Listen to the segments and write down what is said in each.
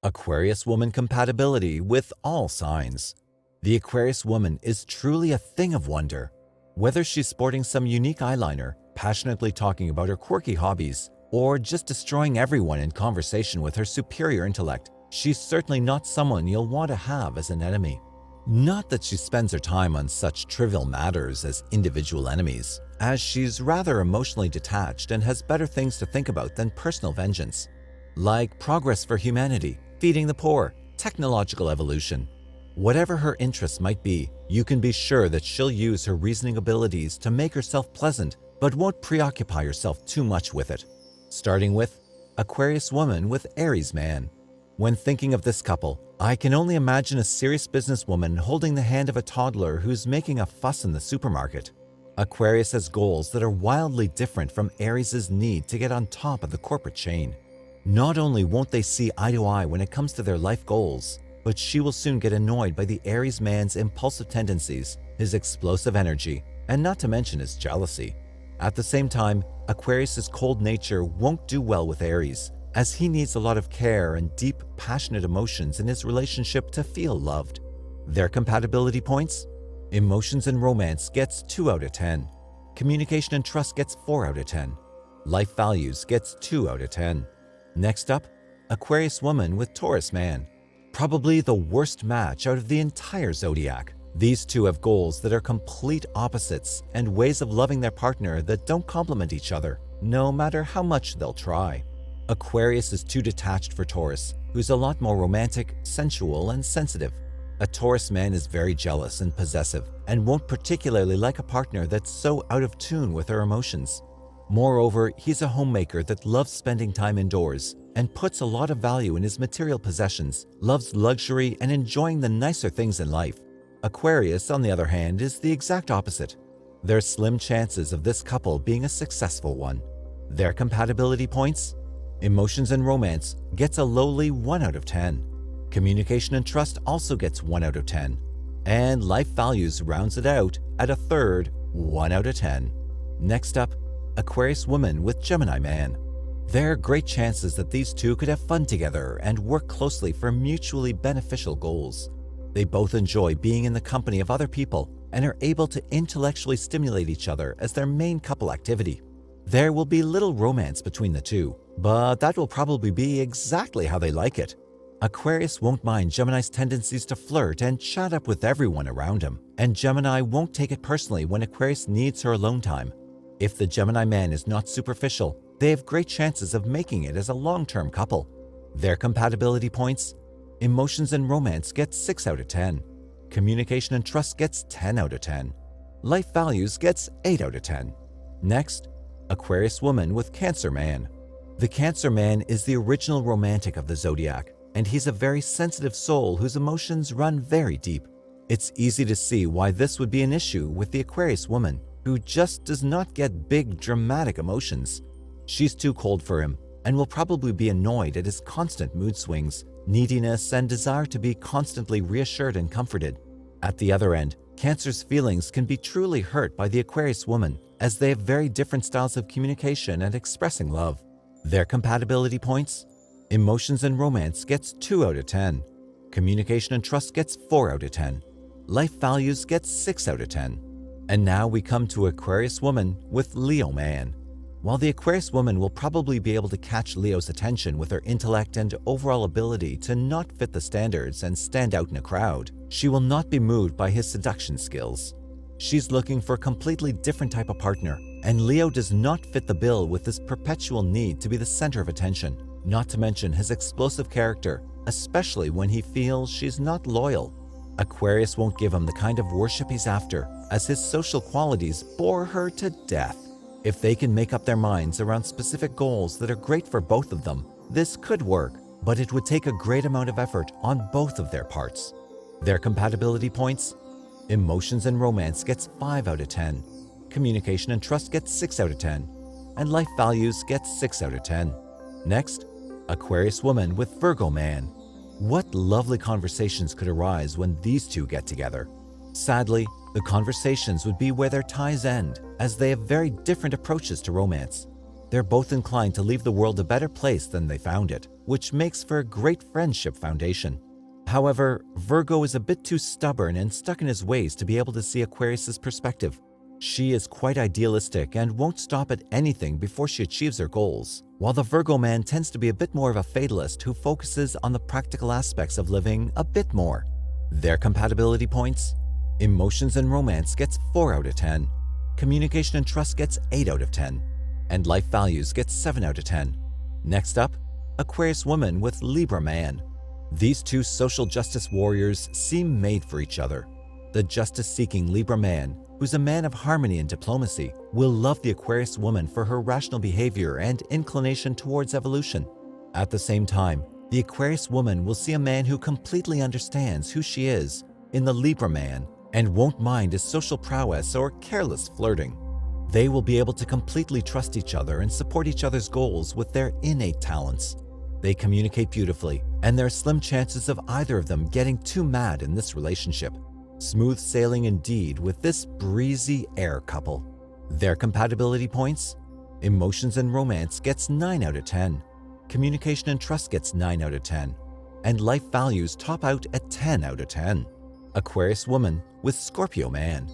Aquarius woman compatibility with all signs. The Aquarius woman is truly a thing of wonder. Whether she's sporting some unique eyeliner, passionately talking about her quirky hobbies, or just destroying everyone in conversation with her superior intellect, she's certainly not someone you'll want to have as an enemy. Not that she spends her time on such trivial matters as individual enemies, as she's rather emotionally detached and has better things to think about than personal vengeance, like progress for humanity, feeding the poor, technological evolution. Whatever her interests might be, you can be sure that she'll use her reasoning abilities to make herself pleasant, but won't preoccupy herself too much with it. Starting with Aquarius woman with Aries man. When thinking of this couple, I can only imagine a serious businesswoman holding the hand of a toddler who's making a fuss in the supermarket. Aquarius has goals that are wildly different from Aries' need to get on top of the corporate chain. Not only won't they see eye to eye when it comes to their life goals, but she will soon get annoyed by the Aries man's impulsive tendencies, his explosive energy, and not to mention his jealousy. At the same time, Aquarius' cold nature won't do well with Aries, as he needs a lot of care and deep, passionate emotions in his relationship to feel loved. Their compatibility points? Emotions and romance gets 2 out of 10. Communication and trust gets 4 out of 10. Life values gets 2 out of 10. Next up, Aquarius woman with Taurus man. Probably the worst match out of the entire zodiac. These two have goals that are complete opposites and ways of loving their partner that don't complement each other, no matter how much they'll try. Aquarius is too detached for Taurus, who's a lot more romantic, sensual, and sensitive. A Taurus man is very jealous and possessive and won't particularly like a partner that's so out of tune with her emotions. Moreover, he's a homemaker that loves spending time indoors and puts a lot of value in his material possessions, loves luxury and enjoying the nicer things in life. Aquarius, on the other hand, is the exact opposite. There's slim chances of this couple being a successful one. Their compatibility points? Emotions and romance gets a lowly 1 out of 10. Communication and trust also gets 1 out of 10. And life values rounds it out at a third 1 out of 10. Next up, Aquarius woman with Gemini man. There are great chances that these two could have fun together and work closely for mutually beneficial goals. They both enjoy being in the company of other people and are able to intellectually stimulate each other as their main couple activity. There will be little romance between the two, but that will probably be exactly how they like it. Aquarius won't mind Gemini's tendencies to flirt and chat up with everyone around him, and Gemini won't take it personally when Aquarius needs her alone time. If the Gemini man is not superficial, they have great chances of making it as a long-term couple. Their compatibility points? Emotions and romance gets 6 out of 10. Communication and trust gets 10 out of 10. Life values gets 8 out of 10. Next, Aquarius woman with Cancer man. The Cancer man is the original romantic of the zodiac, and he's a very sensitive soul whose emotions run very deep. It's easy to see why this would be an issue with the Aquarius woman, who just does not get big, dramatic emotions. She's too cold for him and will probably be annoyed at his constant mood swings, neediness, and desire to be constantly reassured and comforted. At the other end, Cancer's feelings can be truly hurt by the Aquarius woman, as they have very different styles of communication and expressing love. Their compatibility points? Emotions and romance gets 2 out of 10. Communication and trust gets 4 out of 10. Life values gets 6 out of 10. And now we come to Aquarius woman with Leo man. While the Aquarius woman will probably be able to catch Leo's attention with her intellect and overall ability to not fit the standards and stand out in a crowd, she will not be moved by his seduction skills. She's looking for a completely different type of partner, and Leo does not fit the bill with his perpetual need to be the center of attention, not to mention his explosive character, especially when he feels she's not loyal. Aquarius won't give him the kind of worship he's after, as his social qualities bore her to death. If they can make up their minds around specific goals that are great for both of them, this could work, but it would take a great amount of effort on both of their parts. Their compatibility points? Emotions and romance gets 5 out of 10. Communication and trust gets 6 out of 10. And life values gets 6 out of 10. Next, Aquarius woman with Virgo man. What lovely conversations could arise when these two get together. Sadly, the conversations would be where their ties end, as they have very different approaches to romance. They're both inclined to leave the world a better place than they found it, which makes for a great friendship foundation. However, Virgo is a bit too stubborn and stuck in his ways to be able to see Aquarius's perspective. She is quite idealistic and won't stop at anything before she achieves her goals, while the Virgo man tends to be a bit more of a fatalist who focuses on the practical aspects of living a bit more. Their compatibility points: emotions and romance gets 4 out of 10, communication and trust gets 8 out of 10, and life values gets 7 out of 10. Next up, Aquarius woman with Libra man. These two social justice warriors seem made for each other. The justice-seeking Libra man, who's a man of harmony and diplomacy, will love the Aquarius woman for her rational behavior and inclination towards evolution. At the same time, the Aquarius woman will see a man who completely understands who she is in the Libra man and won't mind his social prowess or careless flirting. They will be able to completely trust each other and support each other's goals with their innate talents. They communicate beautifully, and there are slim chances of either of them getting too mad in this relationship. Smooth sailing indeed with this breezy air couple. Their compatibility points: emotions and romance gets 9 out of 10, communication and trust gets 9 out of 10, and life values top out at 10 out of 10. Aquarius woman with Scorpio man.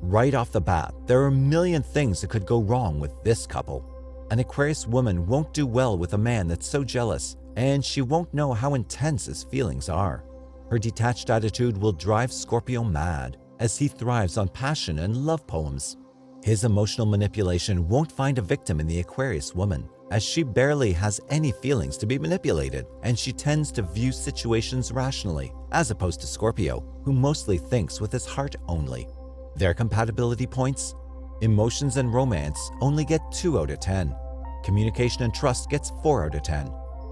Right off the bat, there are a million things that could go wrong with this couple. An Aquarius woman won't do well with a man that's so jealous, and she won't know how intense his feelings are. Her detached attitude will drive Scorpio mad, as he thrives on passion and love poems. His emotional manipulation won't find a victim in the Aquarius woman, as she barely has any feelings to be manipulated, and she tends to view situations rationally, as opposed to Scorpio, who mostly thinks with his heart only. Their compatibility points: emotions and romance only get 2 out of 10, communication and trust gets 4 out of 10,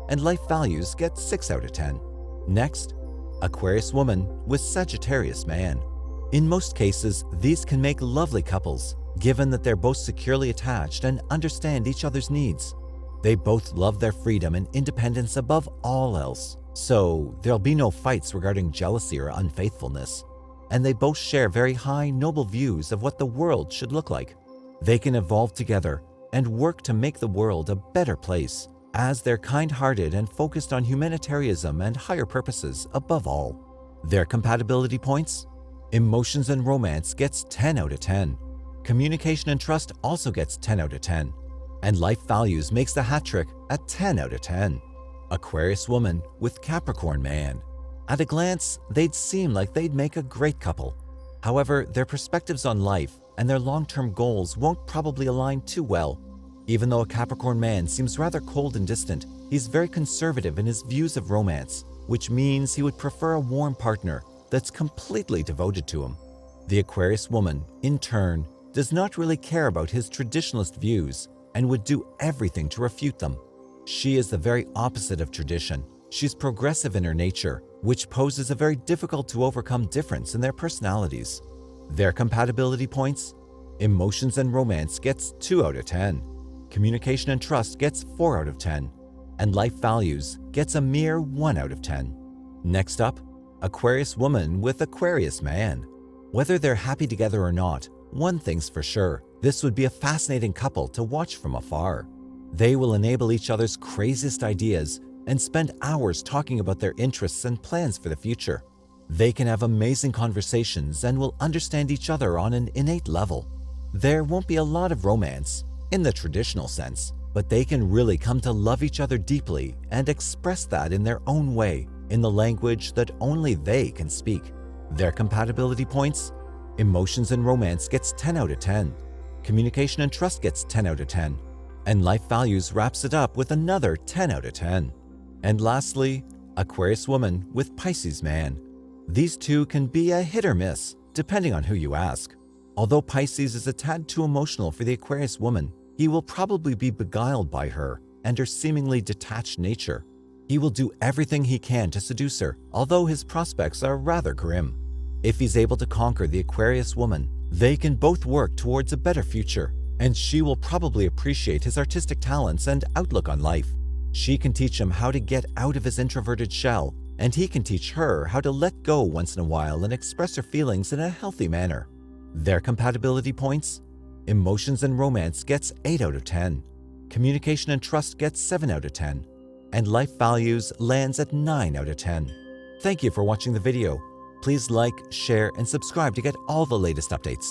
and life values get 6 out of 10. Next, Aquarius woman with Sagittarius man. In most cases, these can make lovely couples, given that they're both securely attached and understand each other's needs. They both love their freedom and independence above all else, so there'll be no fights regarding jealousy or unfaithfulness. And they both share very high, noble views of what the world should look like. They can evolve together and work to make the world a better place, as they're kind-hearted and focused on humanitarianism and higher purposes above all. Their compatibility points: emotions and romance gets 10 out of 10, communication and trust also gets 10 out of 10, and life values makes the hat trick at 10 out of 10. Aquarius woman with Capricorn man. At a glance, they'd seem like they'd make a great couple. However, their perspectives on life and their long-term goals won't probably align too well. Even though a Capricorn man seems rather cold and distant, he's very conservative in his views of romance, which means he would prefer a warm partner that's completely devoted to him. The Aquarius woman, in turn, does not really care about his traditionalist views and would do everything to refute them. She is the very opposite of tradition. She's progressive in her nature, which poses a very difficult to overcome difference in their personalities. Their compatibility points: emotions and romance gets 2 out of 10, communication and trust gets 4 out of 10, and life values gets a mere 1 out of 10. Next up, Aquarius woman with Aquarius man. Whether they're happy together or not, one thing's for sure: this would be a fascinating couple to watch from afar. They will enable each other's craziest ideas and spend hours talking about their interests and plans for the future. They can have amazing conversations and will understand each other on an innate level. There won't be a lot of romance, in the traditional sense, but they can really come to love each other deeply and express that in their own way, in the language that only they can speak. Their compatibility points: emotions and romance gets 10 out of 10, communication and trust gets 10 out of 10, and life values wraps it up with another 10 out of 10. And lastly, Aquarius woman with Pisces man. These two can be a hit or miss, depending on who you ask. Although Pisces is a tad too emotional for the Aquarius woman, he will probably be beguiled by her and her seemingly detached nature. He will do everything he can to seduce her, although his prospects are rather grim. If he's able to conquer the Aquarius woman, they can both work towards a better future, and she will probably appreciate his artistic talents and outlook on life. She can teach him how to get out of his introverted shell, and he can teach her how to let go once in a while and express her feelings in a healthy manner. Their compatibility points: emotions and romance gets 8 out of 10, Communication and trust gets 7 out of 10. And life values lands at 9 out of 10. Thank you for watching the video. Please like, share, and subscribe to get all the latest updates.